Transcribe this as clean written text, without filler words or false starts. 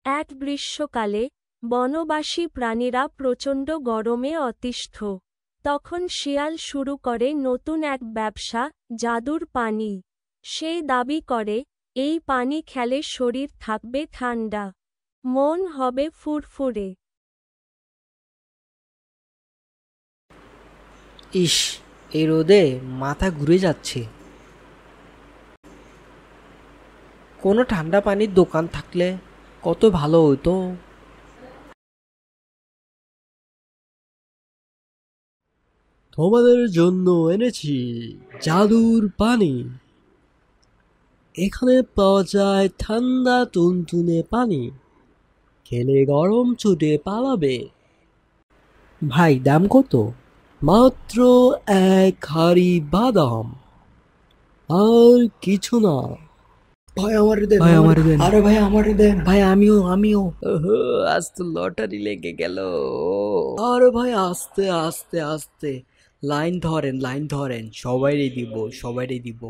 এক গ্রীষ্মকালে বনবাসী প্রাণীরা প্রচণ্ড গরমে অতিষ্ঠ। তখন শিয়াল শুরু করে নতুন এক ব্যবসা, জাদুর পানি। সে দাবি করে, এই পানি খেলে শরীর থাকবে ঠান্ডা, মন হবে ফুরফুরে। ইস, এই রোদে মাথা ঘুরে যাচ্ছে। কোনো ঠান্ডা পানির দোকান থাকলে কত ভালো হতো। তোমাদের জন্য এনেছি জাদুর পানি। এখানে পাওয়া যায় ঠান্ডা তুনতুনে পানি, খেলে গরম ছুটে পালাবে। ভাই, দাম কত? মাত্র এক হাড়ি বাদাম, আর কিছু না। ভাই আমার দেন, ভাই, আমার দেন। আরে ভাই আমার দেন। ভাই আমিও। ওহো, আজ তো লটারি লেগে গেল। আরে ভাই আস্তে আস্তে আস্তে, লাইন ধরেন, সবাইরে দিব।